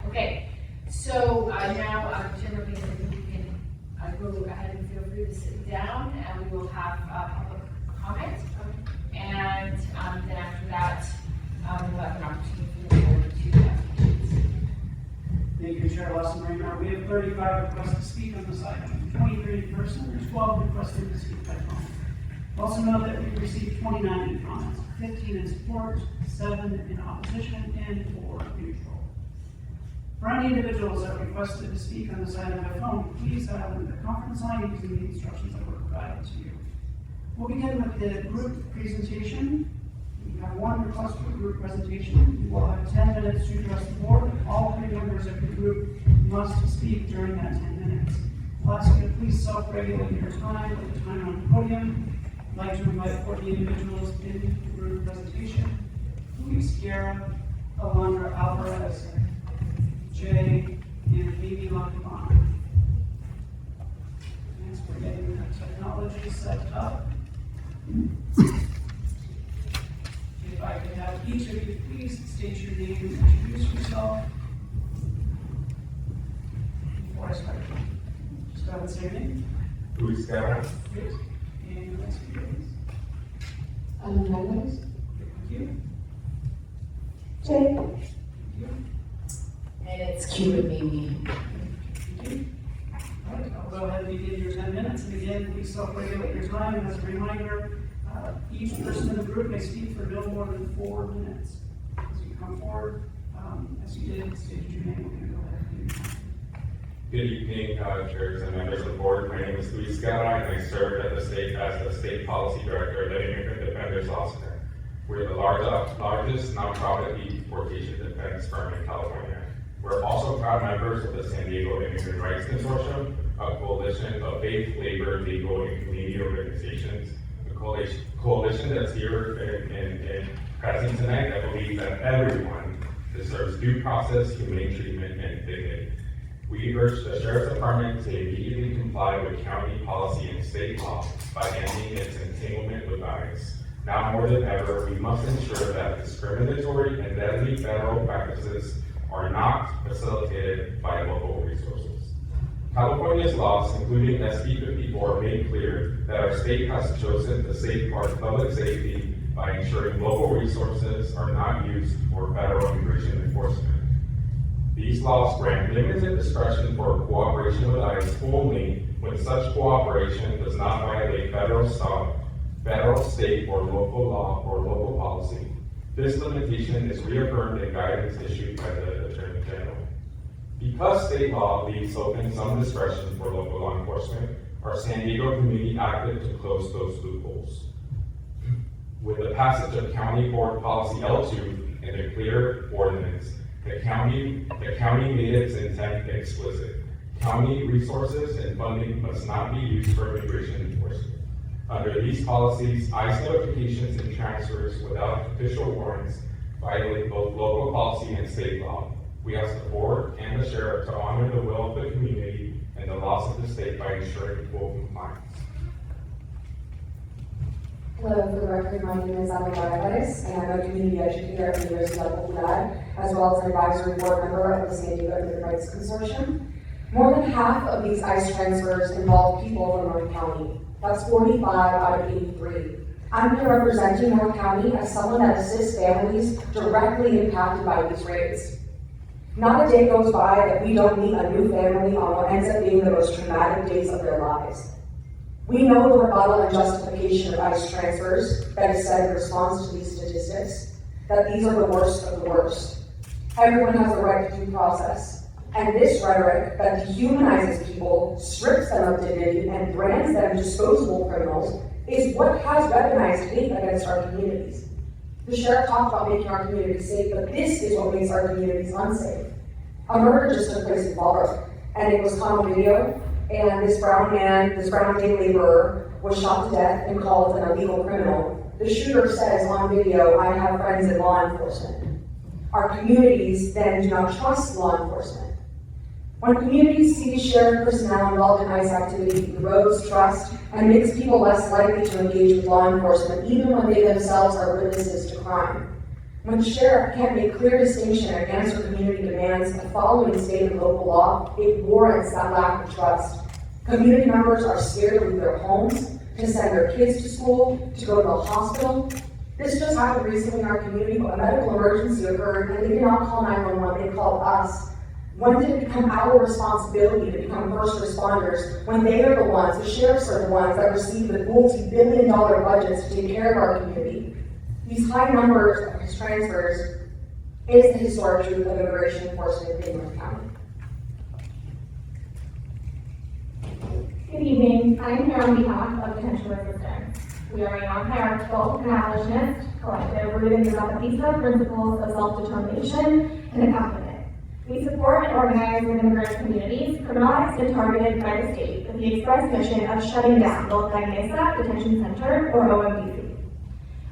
Okay, so now, Timberly, you can go ahead and feel free to sit down, and we will have public comment. And then after that, we'll have an opportunity for the board to applications. Thank you, Chair Lawson. Right now, we have 35 requests to speak on this item, 23 in person, there's 12 requested to speak by phone. Also know that we received 29 comments, 15 in support, 7 in opposition, and 4 neutral. For any individuals that requested to speak on this item by phone, please dial into the conference line using the instructions that were provided to you. We'll begin with the group presentation. We have 1 request for group presentation. You will have 10 minutes to address the board. All 3 members of the group must speak during that 10 minutes. I'll ask you to please self-regulate your time with the time on the podium. I'd like to invite 40 individuals in the group presentation. Luis Guerra, Alondra Alvarez, Jay, and Amy Lacabana. Thanks for getting that technology set up. If I could have each of you please state your name and introduce yourself. Before I start, just go ahead and say your name. Luis Guerra. Great. And your next few names. Hernandez. Thank you. Jay. Thank you. And it's Cuban Mimi. Thank you. All right, I'll go ahead and begin your 10 minutes. And again, please self-regulate your time. And as a reminder, each person in the group may speak for no more than 4 minutes. As you come forward, as you did, state your name. We're going to go ahead and do that. Good evening, chairs and members of the board. My name is Luis Guerra, and I serve at the state as the State Policy Director at the Immigrant Defenders Law Center. We're the largest nonprofit deportation defense firm in California. We're also proud members of the San Diego Immigrant Rights Consortium, a coalition of faith, labor, legal, and community organizations. A coalition that's here and present tonight that believes that everyone deserves due process, humane treatment, and dignity. We urge the Sheriff's Department to immediately comply with county policy and state law by ending its entanglement with ICE. Now more than ever, we must ensure that discriminatory and deadly federal practices are not facilitated by local resources. California's laws, including SB 54, make clear that our state has chosen to safeguard public safety by ensuring local resources are not used for federal immigration enforcement. These laws grant limited discretion for cooperation with ICE only when such cooperation does not violate federal, state, or local law or local policy. This limitation is reaffirmed in guidance issued by the Attorney General. Because state law leaves open some discretion for local law enforcement, our San Diego community acted to close those loopholes. With the passage of County Board Policy L2 and the clear ordinance, the county made its intent explicit. County resources and funding must not be used for immigration enforcement. Under these policies, ICE notifications and transfers without official warrants violate both local policy and state law. We ask the board and the sheriff to honor the will of the community and the laws of the state by ensuring full compliance. Hello, for the record, my name is Alondra Alvarez, and I'm a community educator at the University of Popular, as well as an advisory board member of the San Diego Immigrant Rights Consortium. More than half of these ICE transfers involve people from North County. That's 45 out of 83. I'm here representing North County as someone that assists families directly impacted by these raids. Not a day goes by that we don't meet a new family on what ends up being the most traumatic days of their lives. We know the rebuttal and justification of ICE transfers that is said in response to these statistics, that these are the worst of the worst. Everyone has a right to due process. And this rhetoric that dehumanizes people, strips them of dignity, and brands them disposable criminals is what has weaponized hate against our communities. The sheriff talked about making our communities safe, but this is what makes our communities unsafe. A murder just took place in Fall River, and it was caught on video, and this brown day laborer was shot to death and called an illegal criminal. The shooter says on video, "I have friends in law enforcement." Our communities then do not trust law enforcement. When communities see sheriff personnel involved in ICE activity, it erodes trust and makes people less likely to engage with law enforcement, even when they themselves are witnesses to crime. When the sheriff can't make clear distinction and answer community demands following state and local law, it warrants that lack of trust. Community members are scared to leave their homes, to send their kids to school, to go to the hospital. This just happened recently in our community. A medical emergency occurred, and they did not call 911, they called us. When did it become our responsibility to become first responders when they are the ones, the sheriffs are the ones that receive the multi-billion-dollar budgets to take care of our community? These high numbers of transfers is the historic truth of immigration enforcement in North County. Good evening. I am here on behalf of Detention Resistance. We are a non-hierarchical and abolitionist collective rooted in the Zapatista principles of self-determination and accountability. We support and organize with immigrant communities criminalized and targeted by the state with the express mission of shutting down both La Mesa Detention Center or OMDC.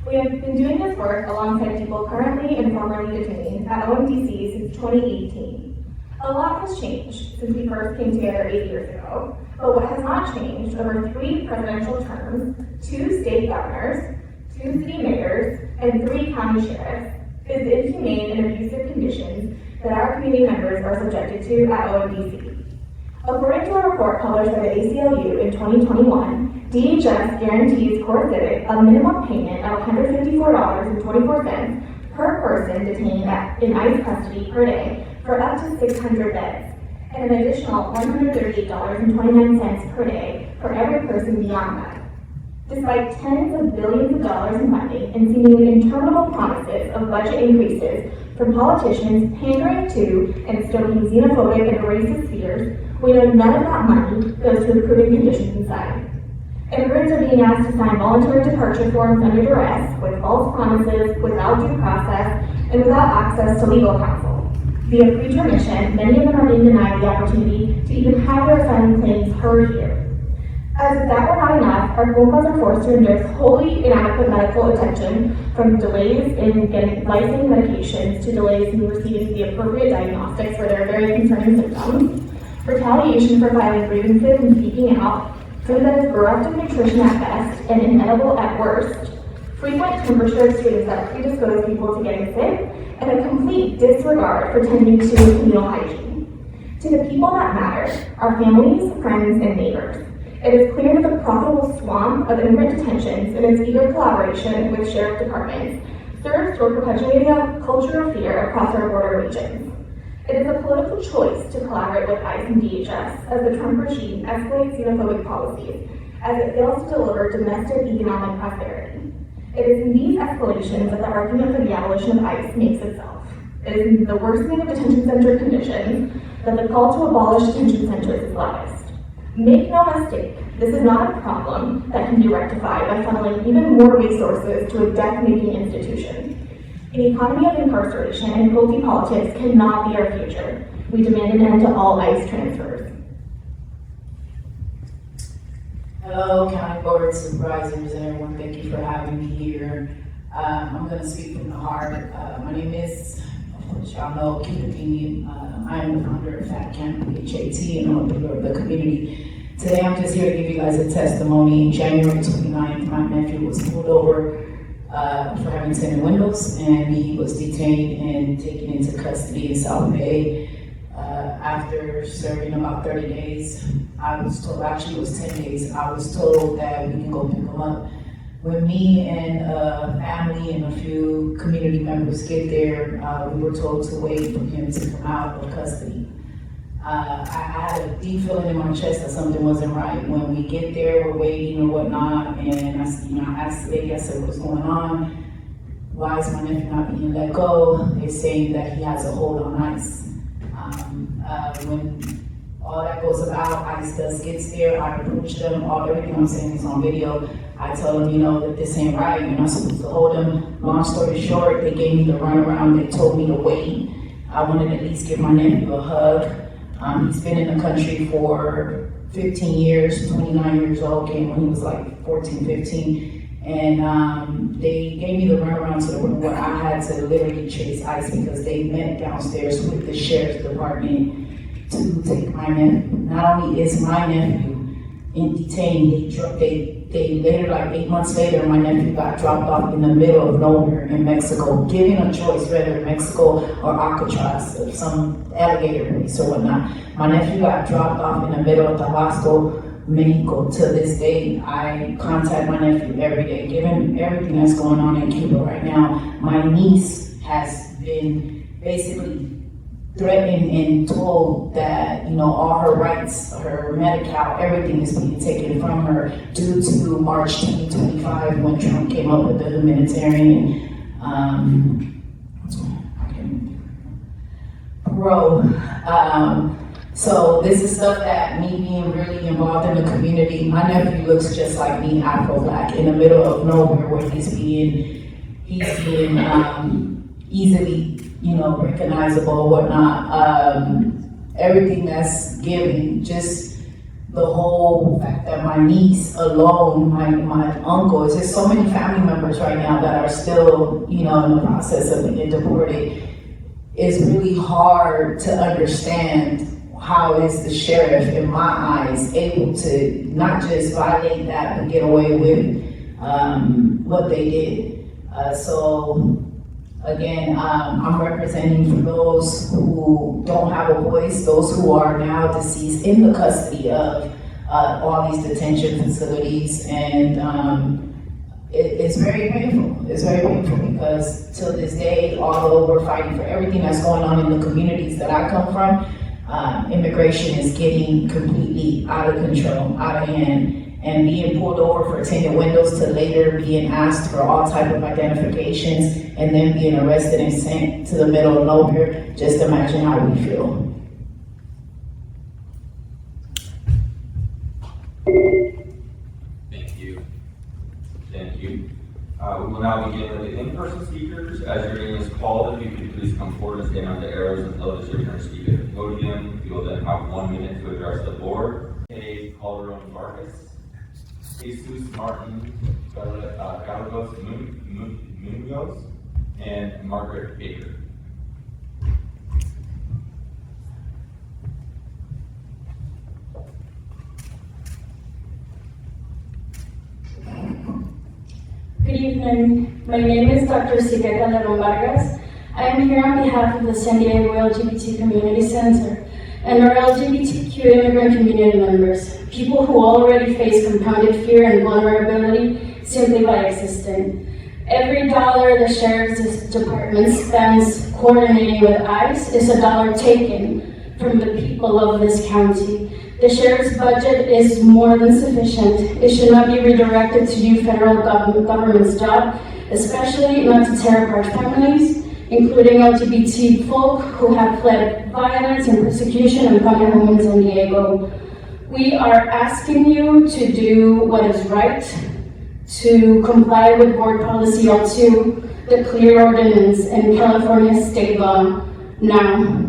We have been doing this work alongside people currently and formerly detained at OMDC since 2018. A lot has changed since we first came together 8 years ago, but what has not changed over 3 presidential terms, 2 state governors, 2 city mayors, and 3 county sheriffs is the inhumane and abusive conditions that our community members are subjected to at OMDC. According to a report published by the ACLU in 2021, DHS guarantees CoreCivic a minimum payment of $154.24 per person detained in ICE custody per day for up to 600 beds, and an additional $138.29 per day for every person beyond that. Despite tens of billions of dollars in funding and seemingly interminable promises of budget increases from politicians pandering to and stoking xenophobic and racist fears, we know none of that money goes to improving conditions inside. Immigrants are being asked to sign voluntary departure forms under duress, with false promises, without due process, and without access to legal counsel. Via preterm mission, many of them are being denied the opportunity to even have their asylum claims heard here. As if that were not enough, our compas are forced to endure wholly inadequate medical attention, from delays in getting life-saving medications to delays in receiving the appropriate diagnostics for their very concerning symptoms, retaliation for filing grievances and speaking out, food that is bereft of nutrition at best and inedible at worst, frequent temperature extremes that predispose people to getting sick, and a complete disregard for tending to communal hygiene. To the people that matter, our families, friends, and neighbors, it is clear that the profitable swamp of immigrant detentions and its eager collaboration with sheriff departments serves toward perpetuating a culture of fear across our border regions. It is a political choice to collaborate with ICE and DHS as the Trump regime escalates xenophobic policies, as it fails to deliver domestic economic prosperity. It is in these escalations that the argument for the abolition of ICE makes itself. It is in the worsening of detention center conditions that the call to abolish detention centers is loudest. Make no mistake, this is not a problem that can be rectified by funneling even more resources to a death-making institution. An economy of incarceration and filthy politics cannot be our future. We demand an end to all ICE transfers. Hello, County Board Supervisors, and everyone. Thank you for having me here. I'm going to speak from the heart. My name is, of course, y'all know, Keith. I am the founder of Fat Camp HAT, and I'm a member of the community. Today, I'm just here to give you guys a testimony. January 29th, my nephew was pulled over for having tinted windows, and he was detained and taken into custody in South Bay. After serving about 30 days, I was told, actually it was 10 days, I was told that we can go pick him up. When me and family and a few community members get there, we were told to wait for him to come out of custody. I had a deep feeling in my chest that something wasn't right. When we get there, we're waiting or whatnot, and I asked the lady, I said, what's going on? Why is my nephew not being let go? They're saying that he has a hold on ICE. When all that goes about, ICE does gets there, I approach them, everything I'm saying is on video. I tell them, that this ain't right, you're not supposed to hold him. Long story short, they gave me the runaround, they told me to wait. I wanted to at least give my nephew a hug. He's been in the country for 15 years, 29 years old, came when he was like 14, 15. And they gave me the runaround to the point where I had to literally chase ICE because they met downstairs with the sheriff's department to take my nephew. Not only is my nephew detained. They later, like 8 months later, my nephew got dropped off in the middle of nowhere in Mexico, given a choice whether Mexico or Alcatraz, or some alligator base or whatnot. My nephew got dropped off in the middle of Tabasco, Mexico. To this day, I contact my nephew every day. Given everything that's going on in Cuba right now, my niece has been basically threatened and told that, all her rights, her Medi-Cal, everything is being taken from her due to March 2025 when Trump came up with the humanitarian parole. So this is stuff that me being really involved in the community, my nephew looks just like me, Afro-Black, in the middle of nowhere where he's being easily, recognizable, whatnot. Everything that's given, just the whole fact that my niece alone, my uncle, it's just so many family members right now that are still, in the process of being deported. It's really hard to understand how is the sheriff, in my eyes, able to not just violate that, but get away with what they did. So again, I'm representing for those who don't have a voice, those who are now deceased in the custody of all these detention facilities, and it's very painful. It's very painful because till this day, although we're fighting for everything that's going on in the communities that I come from, immigration is getting completely out of control, out of hand. And being pulled over for tinted windows to later being asked for all type of identifications and then being arrested and sent to the middle of nowhere, just imagine how we feel. Thank you. Thank you. We will now begin with the in-person speakers. As your name is called, if you could please come forward and stand on the arrows and tell us your turn to speak at the podium. You will then have 1 minute to address the board. A. Calderon Vargas. Jesus Martin Gallegos Munoz, and Margaret Baker. Good evening. My name is Dr. Silvia Calderon Vargas. I am here on behalf of the San Diego LGBT Community Center and our LGBTQ immigrant community members, people who already face compounded fear and vulnerability simply by existing. Every dollar the Sheriff's Department spends coordinating with ICE is a dollar taken from the people of this county. The Sheriff's budget is more than sufficient. It should not be redirected to do federal government's job, especially not to tear apart families, including LGBT folk who have fled violence and persecution and found a home in San Diego. We are asking you to do what is right, to comply with Board Policy L2, the clear ordinance, and California state law now.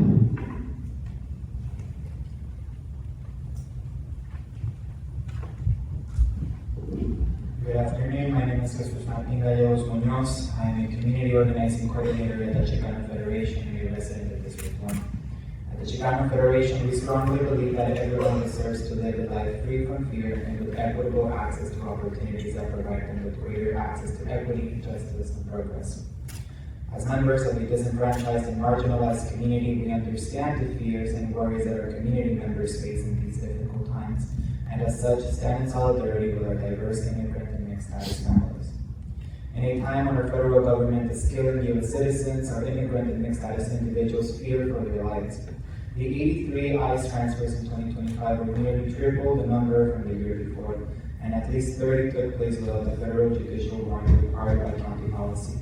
Good afternoon, my name is Jesus Martin Gallegos Munoz. I'm a community organizing coordinator at the Chicano Federation and a resident of District 1. At the Chicano Federation, we strongly believe that everyone deserves to live a life free from fear and with equitable access to opportunities that provide them with greater access to equity, justice, and progress. As members of a disenfranchised and marginalized community, we understand the fears and worries that our community members face in these difficult times, and as such, stand in solidarity with our diverse immigrant and mixed status families. In a time when our federal government is killing U.S. citizens, our immigrant and mixed status individuals fear for their lives. The 83 ICE transfers in 2025 were nearly triple the number from the year before, and at least 30 took place without the federal judicial warrant required by county policy.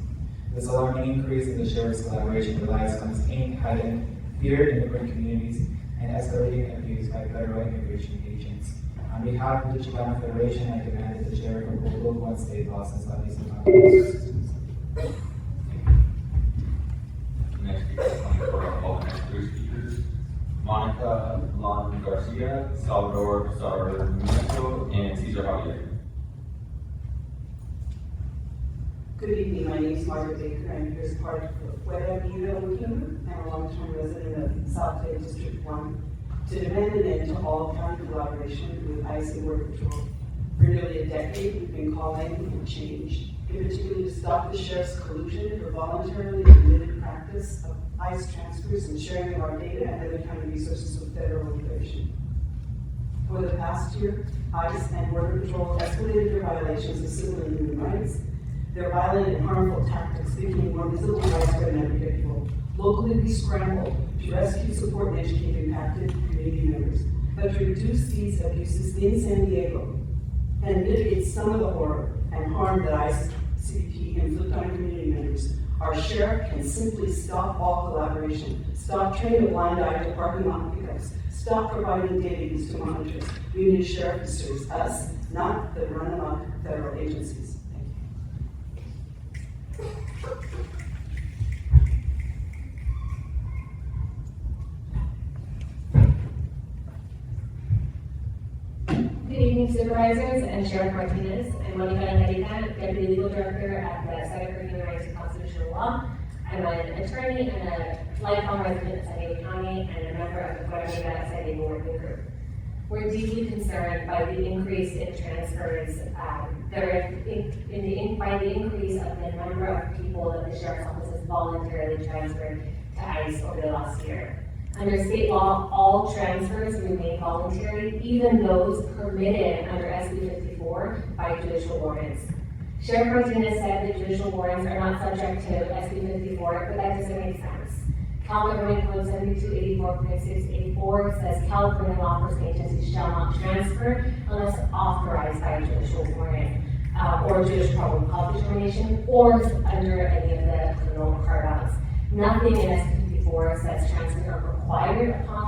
This alarming increase in the sheriff's collaboration with ICE comes aimed at hiding fear in immigrant communities and escalating abuse by federal immigration agents. On behalf of the Chicano Federation, I demand that the sheriff uphold local state laws and studies of systems. Next speaker coming for all the next three speakers. Monica Lon Garcia, Salvador Sarmiento, and Cesar Javier. Good evening, my name is Margaret Baker. I'm here as part of Fuera Vida Working Group. I'm a long-term resident of South Bay District 1. to demand an end to all county collaboration with ICE and Border Patrol. For nearly a decade, we've been calling for change, in particular to stop the sheriff's collusion for voluntarily admitted practice of ICE transfers and sharing of our data and other county resources with federal immigration. For the past year, ICE and Border Patrol escalated their violations of civil and human rights. Their violent and harmful tactics became more visible, widespread, and unpredictable. Locally, we scrambled to rescue, support, and educate impacted community members. But to reduce these abuses in San Diego and mitigate some of the horror and harm that ICE CBP inflict on community members, our sheriff can simply stop all collaboration, stop turning a blind eye to parking lot pickups, stop providing data used to monitor us. We need a sheriff who serves us, not the run-amok federal agencies. Thank you. Good evening, Supervisors and Sheriff Martinez. I'm Monica Angarita, Deputy Legal Director at the Center for Human Rights and Constitutional Law. I'm an attorney and a lifelong resident of San Diego County and a member of the Puerto Rico San Diego Working Group. We're deeply concerned by the increase in transfers, by the increase of the number of people that the Sheriff's Office has voluntarily transferred to ICE over the last year. Under state law, all transfers remain voluntary, even those permitted under SB 54 by judicial warrants. Sheriff Martinez said that judicial warrants are not subject to SB 54, but that doesn't make sense. Cal Government Code 7284.684 says California law enforcement agencies shall not transfer unless authorized by a judicial warrant or judicial probable cause determination or under any of the criminal carve-outs. Nothing in SB 54 says transfers are required upon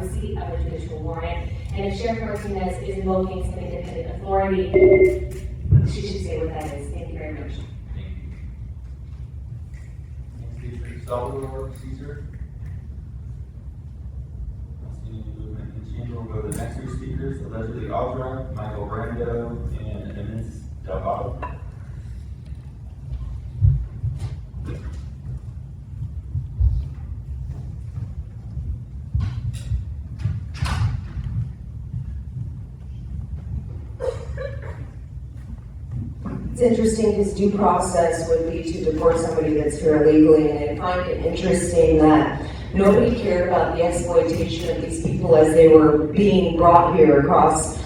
receipt of a judicial warrant. And if Sheriff Martinez is invoking some independent authority, she should say what that is. Thank you very much. Thank you. Next speaker, Salvador Caesar. Any movement in chamber? We'll go to the next two speakers, allegedly Audra, Michael Brando, and Emmons Delgado. It's interesting because due process would be to deport somebody that's here illegally, and I find it interesting that nobody cared about the exploitation of these people as they were being brought here across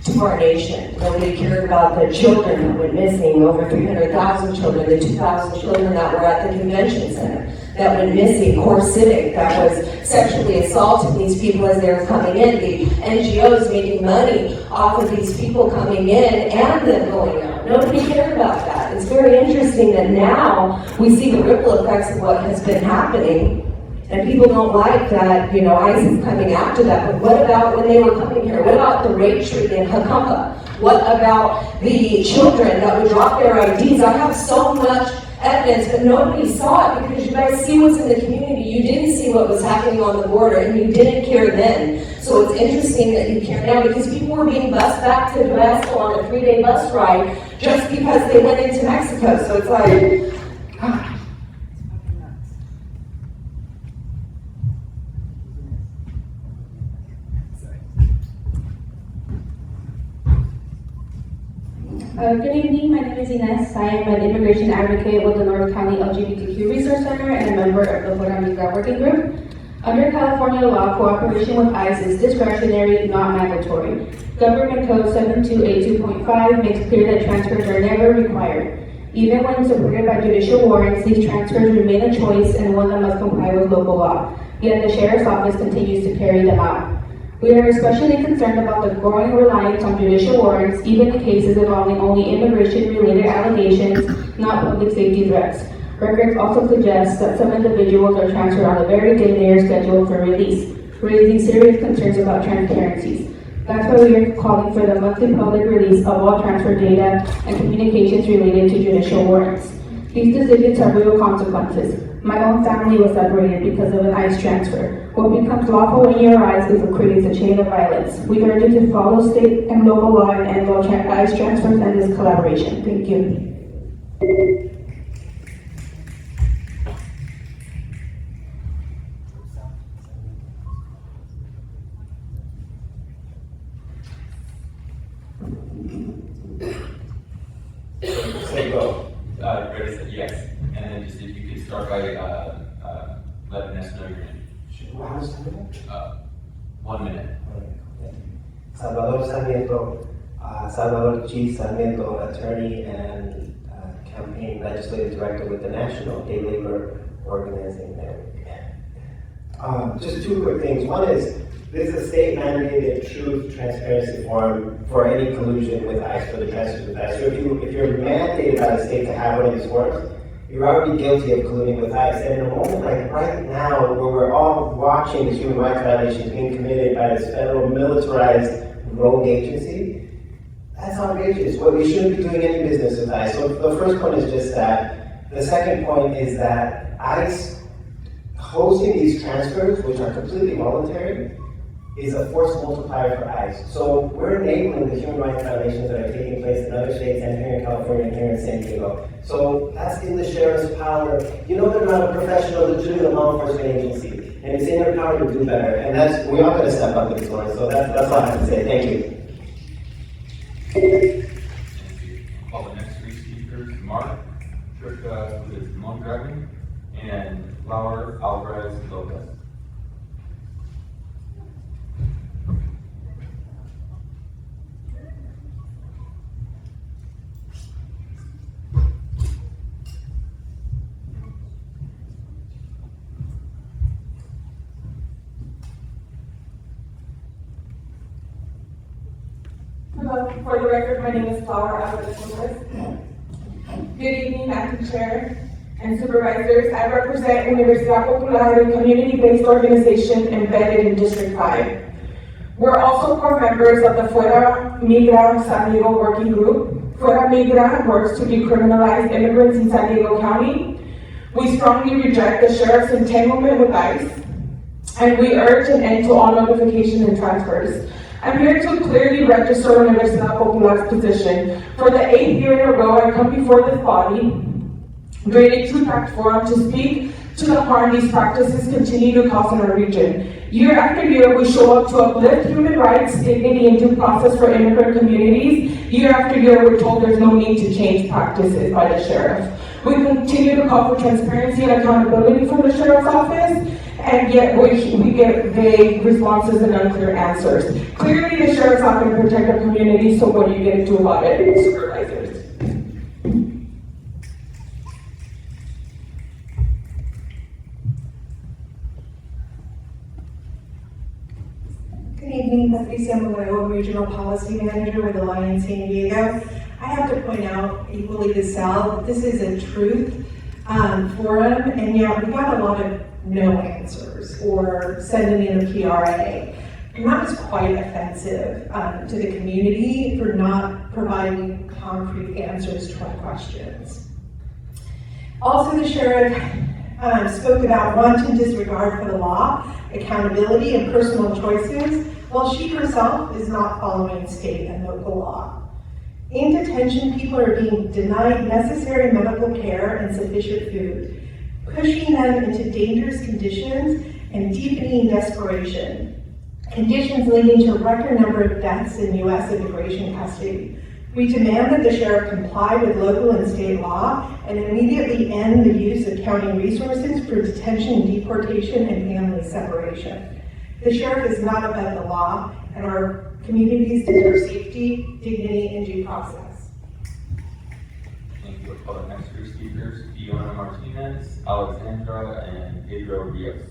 to our nation. Nobody cared about the children that went missing, over 300,000 children, the 2,000 children that were at the convention center that went missing, Core Civic that was sexually assaulting these people as they were coming in, the NGOs making money off of these people coming in and them going out. Nobody cared about that. It's very interesting that now we see the ripple effects of what has been happening. And people don't like that, ICE is coming after that. But what about when they were coming here? What about the rape tree in Jacampa? What about the children that would drop their IDs? I have so much evidence, but nobody saw it because you guys see what's in the community. You didn't see what was happening on the border, and you didn't care then. So it's interesting that you care now because people were being bused back to Tabasco on a 3-day bus ride just because they went into Mexico. So it's like, God. Good evening, my name is Ines. I am an immigration advocate with the North County LGBTQ Resource Center and a member of the Puerto Rico Working Group. Under California law, cooperation with ICE is discretionary, not mandatory. Government Code 7282.5 makes clear that transfers are never required. Even when supported by judicial warrants, these transfers remain a choice and one that must comply with local law. Yet the Sheriff's Office continues to carry them out. We are especially concerned about the growing reliance on judicial warrants, even in cases involving only immigration-related allegations, not public safety threats. Records also suggest that some individuals are transferred on the very day they are scheduled for release, raising serious concerns about transparencies. That's why we are calling for the monthly public release of all transfer data and communications related to judicial warrants. These decisions have real consequences. My own family was separated because of an ICE transfer. What becomes lawful in your eyes is what creates a chain of violence. We urge you to follow state and local law and end all ICE transfers and this collaboration. Thank you. say go. Ready, say yes. And then just if you could start by, letting us know your name. How does that 1 minute. Salvador Sarmiento, Salvador G. Sarmiento, attorney and campaign legislative director with the National Day Labor Organizing Network. Just two quick things. One is, this is a state mandated truth transparency forum for any collusion with ICE, for the transfers with ICE. So if you're mandated by the state to have one of these forums, you're already guilty of colluding with ICE. And in a moment like right now, where we're all watching the human rights violations being committed by this federal militarized rogue agency, that's outrageous. Well, we shouldn't be doing any business with ICE. So the first point is just that. The second point is that ICE hosting these transfers, which are completely voluntary, is a force multiplier for ICE. So we're enabling the human rights violations that are taking place in other states and here in California and here in San Diego. So that's in the sheriff's power. You know they're not a professional, legitimate law enforcement agency, and it's in their power to do better. And we all got to step up to this one. So that's all I have to say. Thank you. Thank you. Call the next three speakers: Mark, Tricia with Mondragon, and Laura Alvarez Lopez. Hello, for the record, my name is Laura Alvarez Lopez. Good evening, Acting Chair and Supervisors. I represent Universidad Popular, a community-based organization embedded in District 5. We're also core members of the Fuera Migra San Diego Working Group. Fuera Migra works to decriminalize immigrants in San Diego County. We strongly reject the sheriff's entanglement with ICE, and we urge an end to all notification and transfers. I'm here to clearly register Universidad Popular's position. For the 8th year in a row, I come before this body during a Truth Act forum to speak to the harm these practices continue to cause in our region. Year after year, we show up to uplift human rights, dignity, and due process for immigrant communities. Year after year, we're told there's no need to change practices by the sheriff. We continue to call for transparency and accountability from the sheriff's office, and yet we get vague responses and unclear answers. Clearly, the sheriff's not going to protect our community, so what are you going to do about it, supervisors? Good evening, Patricia Moreno, Regional Policy Manager with Alliance San Diego. I have to point out, equally to Sal, that this is a truth forum, and yet we got a lot of no answers or sending in a PRA. And that was quite offensive to the community for not providing concrete answers to our questions. Also, the sheriff spoke about wanton disregard for the law, accountability, and personal choices, while she herself is not following state and local law. In detention, people are being denied necessary medical care and sufficient food, pushing them into dangerous conditions and deepening desperation, conditions leading to a record number of deaths in U.S. immigration custody. We demand that the sheriff comply with local and state law and immediately end the use of county resources for detention, deportation, and family separation. The sheriff is not above the law, and our communities deserve safety, dignity, and due process. Thank you. We'll call the next three speakers: Fiona Martinez, Alexandra, and Pedro Rios.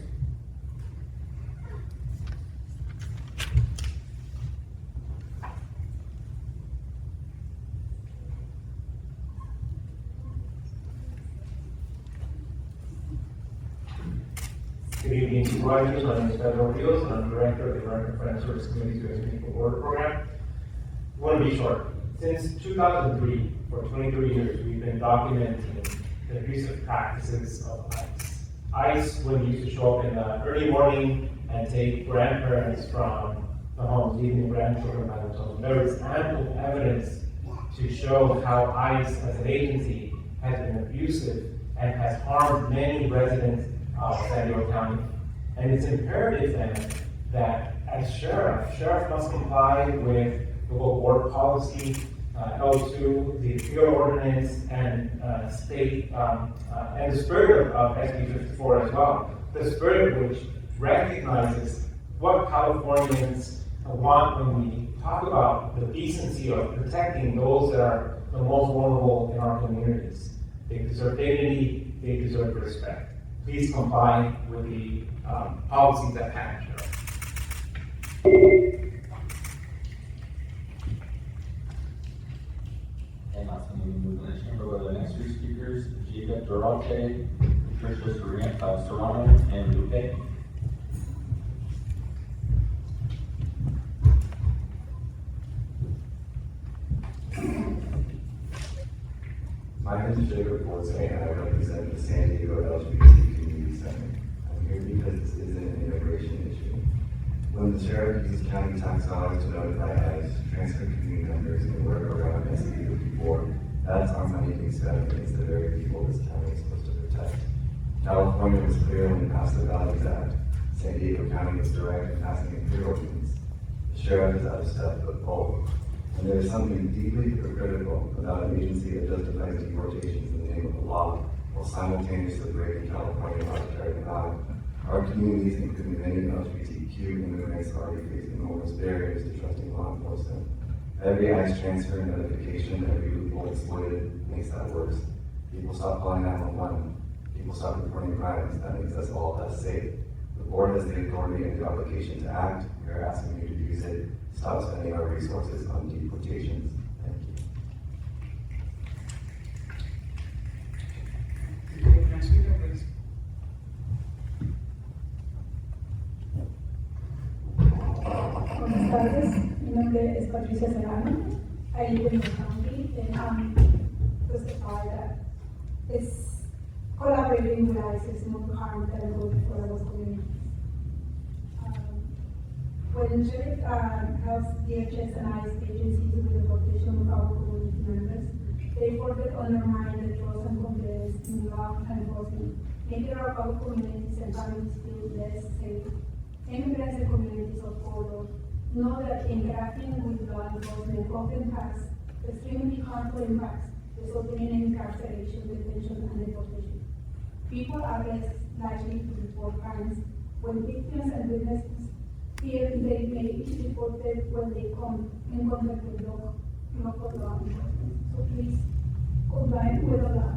Good evening, Supervisors. My name is Pedro Rios, and I'm Director of the American Friends Service Committee's U.S. People Border Program. I want to be short. Since 2003, for 23 years, we've been documenting the abusive practices of ICE. ICE would used to show up in the early morning and take grandparents from the homes, leaving the grandchildren by themselves. There is ample evidence to show how ICE as an agency has been abusive and has harmed many residents of San Diego County. And it's imperative then that as sheriff must comply with local board policy L2, the field ordinance, and state, and the spirit of SB 54 as well. The spirit which recognizes what Californians want when we talk about the decency of protecting those that are the most vulnerable in our communities. They deserve dignity, they deserve respect. Please comply with the policies that package are. And last one, we move in the chamber with the next three speakers, Jacob Durante, Patricia Serrano, and Lupe. My name is Jacob Forte, and I represent the San Diego LGBT Community Center. I'm here because this is an immigration issue. When the sheriff uses county tax dollars to notify ICE, transfer community members, and work around SB 54, that's our money being spent against the very people this county is supposed to protect. California was clear when it passed the Values Act. San Diego County was direct in passing a clear ordinance. The sheriff is out of step but bold. And there is something deeply hypocritical about an agency that justifies deportations in the name of the law while simultaneously breaking California arbitrary law. Our communities, including many LGBTQ immigrants, are already facing enormous barriers to trusting law enforcement. Every ICE transfer and notification, every loophole exploited makes that worse. People stop calling 911. People stop reporting crimes. That makes us all less safe. The board has the authority and the obligation to act. We are asking you to use it. Stop spending our resources on deportations. Thank you. Next speaker, please. Buenas tardes, mi nombre es Patricia Serrano. I live in the county, and testify that it's collaborating with ICE is no harm that are good for those communities. When Sheriff helps DHS and ICE agencies with the protection of our community members, they further undermine the trust and confidence in law enforcement, making our communities and families feel less safe. Immigrants and communities of color know that interacting with law enforcement often has extremely harmful impacts, resulting in incarceration, detention, and deportation. People are less likely to report crimes when victims and witnesses fear they may be deported when they come in contact with local law enforcement. So please comply with the law.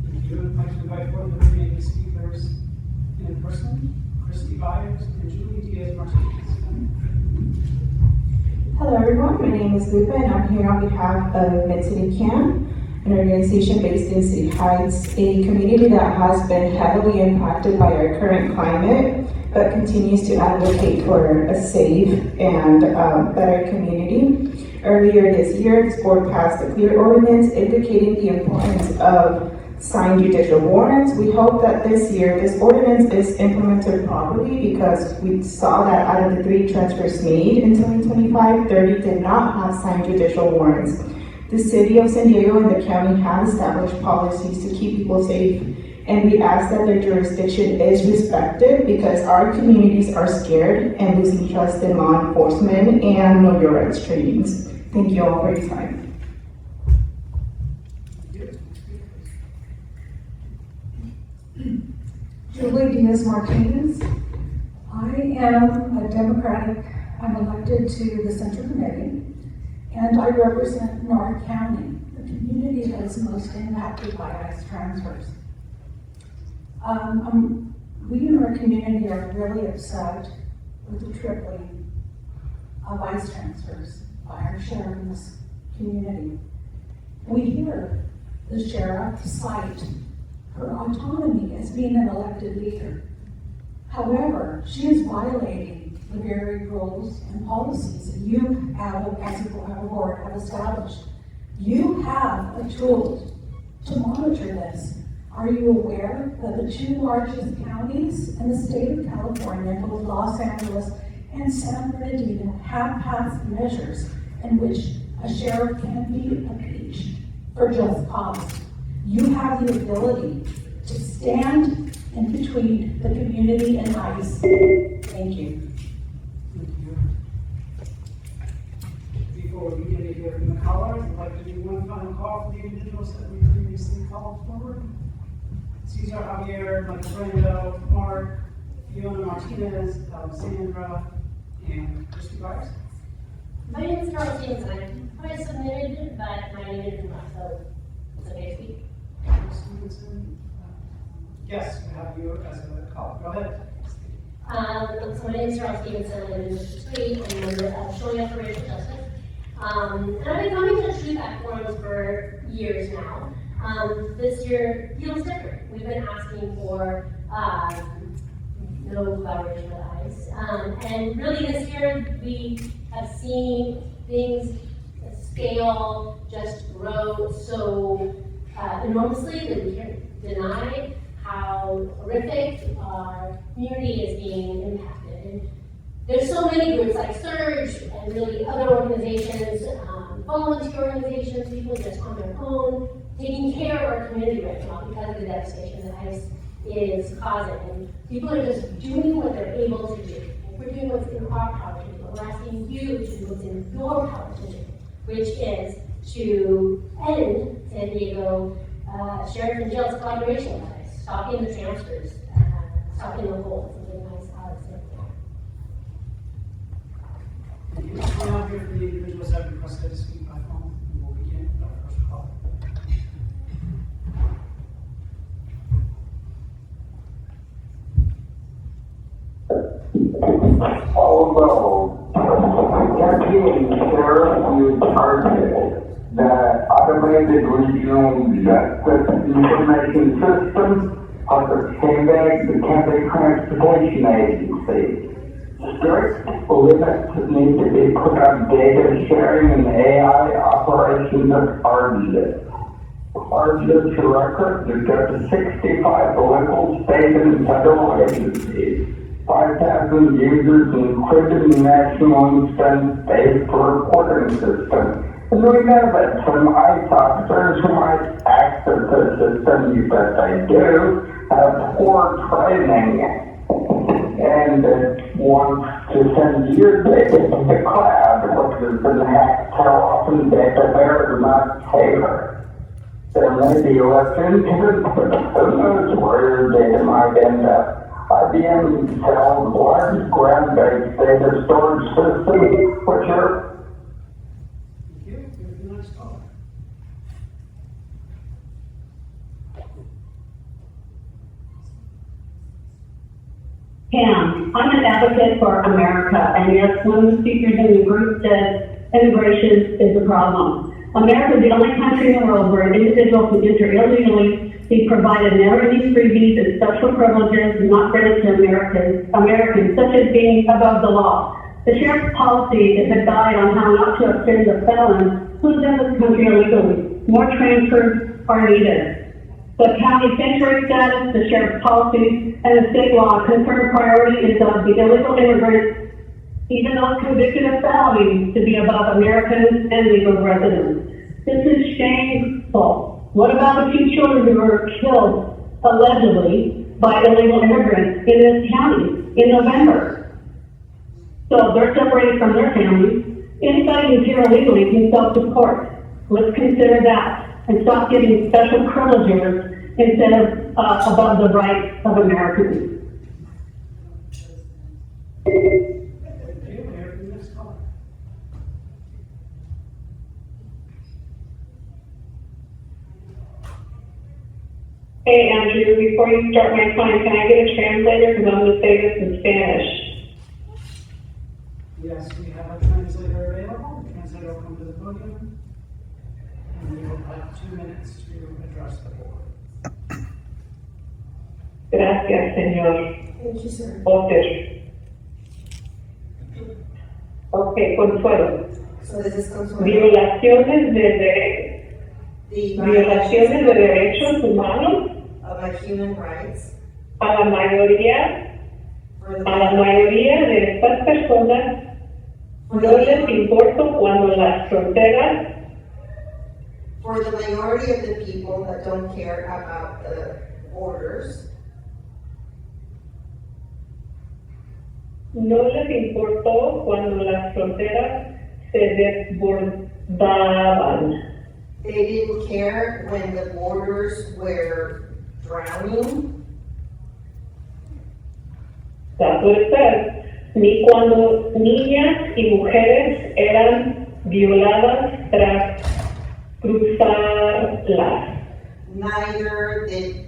Thank you. I'd like to invite forward the remaining speakers in person, Christy Byers and Julie Diaz Martinez. Hello everyone, my name is Lupa and I'm here on behalf of Mid-City CAN, an organization based in City Heights, a community that has been heavily impacted by our current climate, but continues to advocate for a safe and better community. Earlier this year, this board passed a clear ordinance indicating the importance of signed judicial warrants. We hope that this year, this ordinance is implemented properly because we saw that out of the 3 transfers made in 2025, 30 did not have signed judicial warrants. The city of San Diego and the county have established policies to keep people safe, and we ask that their jurisdiction is respected because our communities are scared and losing trust in law enforcement and know your rights trainings. Thank you all for your time. Julie Diaz Martinez. I am a Democratic. I'm elected to the Central Committee, and I represent North County, the community that is most impacted by ICE transfers. We in our community are really upset with the tripling of ICE transfers by our sheriff in this community. We hear the sheriff cite her autonomy as being an elected leader. However, she is violating the very rules and policies that you have, as a board, have established. You have a tool to monitor this. Are you aware that the 2 largest counties in the state of California, both Los Angeles and San Bernardino, have passed measures in which a sheriff can be impeached for just cause? You have the ability to stand in between the community and ICE. Thank you. Thank you. before we begin to hear from the callers, I'd like to do one final call for the individuals that we previously called forward. Cesar Javier, Michael Brando, Mark, Fiona Martinez, Alexandra, and Christy Byers. My name is Carol Stevenson. I submitted, but my name is not, so it's okay to speak. Stevenson. Yes, we have you as a caller. Go ahead. So my name is Charles Stevenson. I live in District 3. I'm a member of Showing Up for Racial Justice. And I've been coming to Truth Act forums for years now. This year feels different. We've been asking for no collaboration with ICE. And really this year we have seen things scale just grow so enormously that we can't deny how horrific our community is being impacted. And there's so many groups like Surge and really other organizations, volunteer organizations, people just on their own, taking care of our community right now because of the devastation that ICE is causing. And people are just doing what they're able to do. And we're doing what's in our power to do. We're asking you to do what's in your power to do, which is to end San Diego Sheriff and Jail's collaboration with ICE, stopping the transfers, stopping the holds, and getting ICE out of San Diego. Thank you. We'll now hear from the individuals that have requested to speak by phone, and we'll begin with our first call. Although Deputy Sheriff is targeted, the Automated Regional Justice Information System of the County Transportation Agency. Strict limits need to be put on data sharing and AI operations of ARGIS. ARGIS records are up to 65 local, state, and federal agencies. 5,000 users included in the National Instance-Based Reporting System. And we know that some ICE officers who might access the system, you bet they do, have poor training and wants to send your data to the cloud, which is an act how often data there is not tailored. There may be less incidents, but who knows where your data might end up. IBM sells large ground-based data storage systems, which are Pam, I'm an advocate for America, and yes, one of the speakers in the group said immigration is a problem. America is the only country in the world where an individual can enter illegally, be provided never-ending freebies and special privileges not granted to Americans, such as being above the law. The sheriff's policy is a guide on how not to offend a felon who is in this country illegally. More transfers are needed. The county sanctuary status, the sheriff's policies, and the state law confirm priority is of the illegal immigrants, even those convicted of felonies, to be above Americans and legal residents. This is shameful. What about the few children who were killed, allegedly, by illegal immigrants in this county in November? So they're separated from their families. Anybody who's here illegally can self-support. Let's consider that and stop giving special privileges instead of above the rights of Americans. Hey Andrew, before you start my time, can I get a translator? Because I'm going to say this in Spanish. Yes, we have a translator available. The translator will come to the podium, and we will have 2 minutes to address the board. Gracias, señor. Thank you, sir. Otter. Okay, Consuelo. So this is Consuelo. Violaciones de derechos humanos of my human rights a la mayoría de estas personas no les importa cuando las fronteras for the majority of the people that don't care about the borders. No les importó cuando las fronteras se desbordaban. They didn't care when the borders were drowning. That's what it says. Ni cuando niñas y mujeres eran violadas tras cruzarlas. Neither they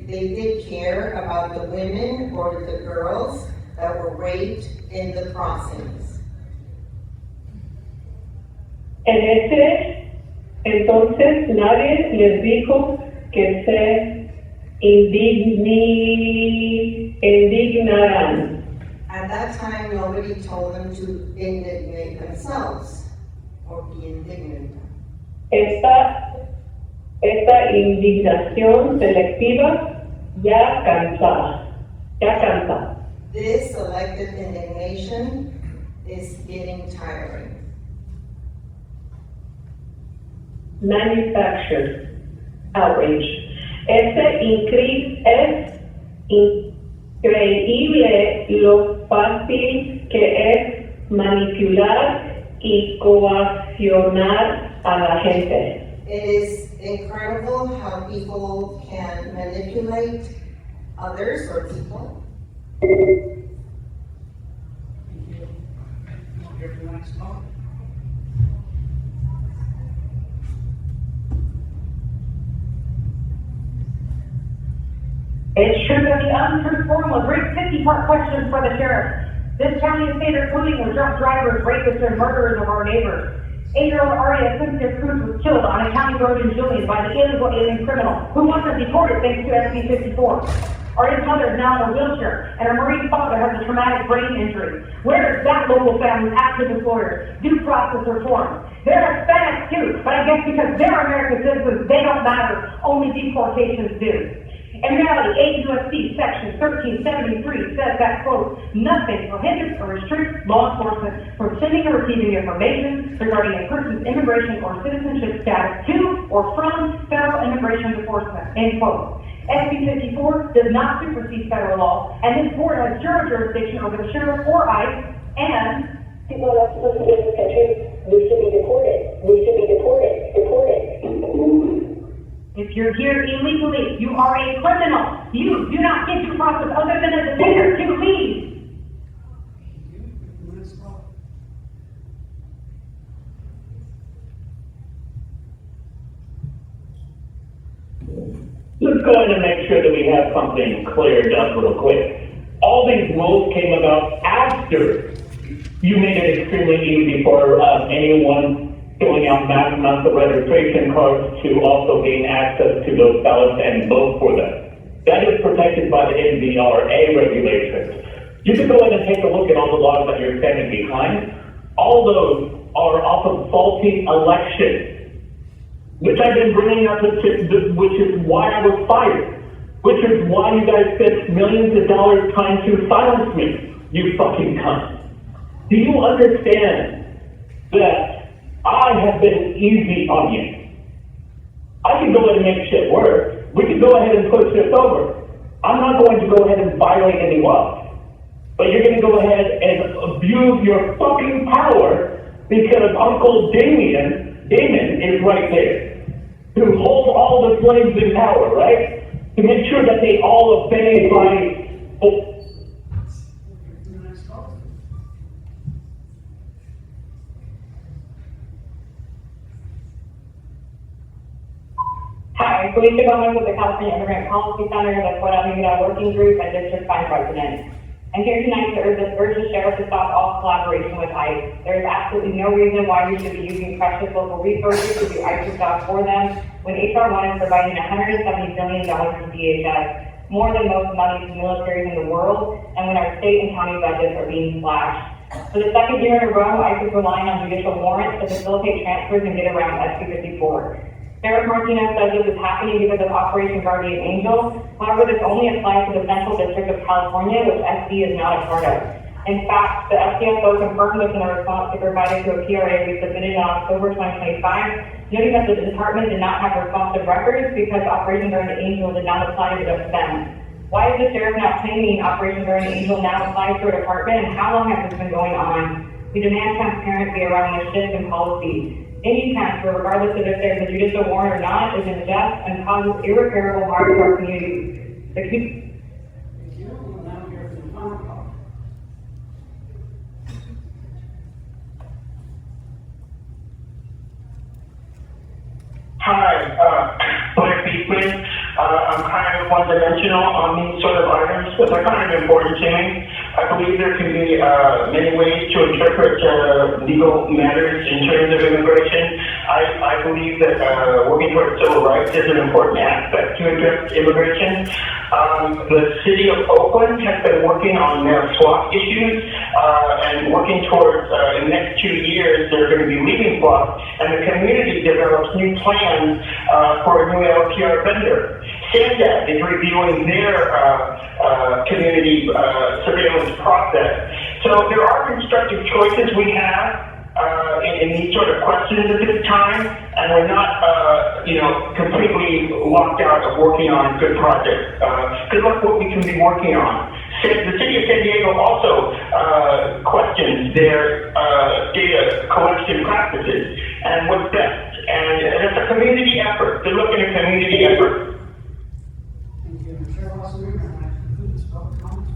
did care about the women or the girls that were raped in the crossings. Entonces nadie les dijo que se indignaran. At that time, nobody told them to indignate themselves or be indignant. Esta indignación selectiva ya cansa. This selective indignation is getting tiring. Manufactured outrage. Es increíble lo fácil que es manipular y coaccionar a la gente. It is incredible how people can manipulate others or people. It sure does the untruth form with great 50-part questions for the sheriff. This county is standard polluting with drunk drivers, rapists, and murderers of our neighbors. 8-year-old Aria Cynthia Cruz was killed on a county road in Julian by the illegal alien criminal who wants us deported thanks to SB 54. Aria's mother is now in a wheelchair, and her Marine father has a traumatic brain injury. Where is that local family's activist lawyer? Due process reform. They're Hispanics too, but I guess because they're American citizens, they don't matter. Only deportations do. In reality, 8 U.S.C. Section 1373 says that, quote, nothing prohibits or restricts law enforcement from sending or receiving information regarding a person's immigration or citizenship status to or from federal immigration enforcement, end quote. SB 54 does not supersede federal law, and this board has jurisdiction over the sheriff or ICE, and people are not supposed to be in this country. We should be deported. If you're here illegally, you are a criminal. You do not get due process other than a detainer to leave. Let's go ahead and make sure that we have something cleared up real quick. All these rules came about after you made it extremely easy for anyone filling out mass amounts of registration cards to also gain access to those ballots and vote for them. That is protected by the NVRA regulations. You can go ahead and take a look at all the laws that you're standing behind. All those are off of faulty elections, which I've been bringing up, which is why I was fired, which is why you guys spent millions of dollars trying to silence me, you fucking cunt. Do you understand that I have been easy on you? I can go ahead and make shit work. We can go ahead and push this over. I'm not going to go ahead and violate any laws. But you're going to go ahead and abuse your fucking power because Uncle Damon is right there to hold all the slaves in power, right? To make sure that they all obey by... Hi, Felicia Gomez with the California Immigrant Policy Center, the Puerto Rico Working Group, and District 5 President. I'm here tonight to urge the sheriff to stop all collaboration with ICE. There is absolutely no reason why we should be using precious local resources to do ICE's job for them when HR 1 is providing $170 billion to DHS, more than most money to militaries in the world, and when our state and county budgets are being slashed. For the second year in a row, ICE is relying on judicial warrants to facilitate transfers and get around SB 54. Sheriff Martinez says this is happening because of Operation Guardian Angel. However, this only applies to the Central District of California, which SD is not a part of. In fact, the FCSO confirmed this in a response to provided to a PRA we submitted in October 2025, noting that the department did not have responsive records because Operation Guardian Angel did not apply to just them. Why is the sheriff not claiming Operation Guardian Angel now applies to a department, and how long has this been going on? We demand transparency around the shift in policy. Any transfer, regardless of if there's a judicial warrant or not, is unjust and causes irreparable harm to our community. Thank you. We'll now hear from the final call. Hi, Blair Beekman. I'm kind of one-dimensional on these sort of items, but they're kind of important to me. I believe there can be many ways to interpret legal matters in terms of immigration. I believe that working towards civil rights is an important aspect to address immigration. The city of Oakland has been working on their SWAT issues and working towards, in the next 2 years, they're going to be leaving SWAT, and the community develops new plans for a new LPR vendor. SANDAG is reviewing their community surveillance process. So there are constructive choices we have in these sort of questions at this time, and we're not, completely locked out of working on good projects. Good luck what we can be working on. The city of San Diego also questions their data collection practices and what's best. And it's a community effort. They're looking at a community effort. Thank you. Chair Lawson, that concludes public comments.